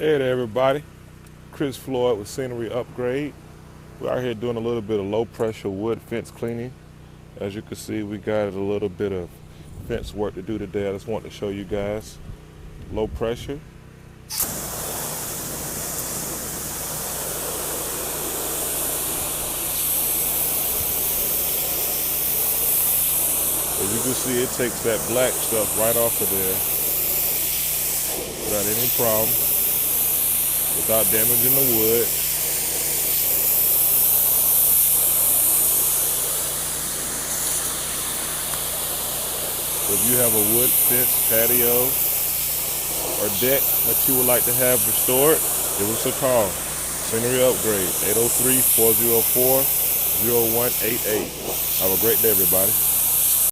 Hey there everybody, Chris Floyd with Scenery Upgrade. We're out here doing a little bit of low pressure wood fence cleaning. As you can see, we got a little bit of fence work to do today. I just want to show you guys low pressure. As you can see, it takes that black stuff right off of there without any problem, without damaging the wood. So if you have a wood fence, patio, or deck that you would like to have restored, give us a call. Scenery Upgrade, 803-404-0188. Have a great day, everybody.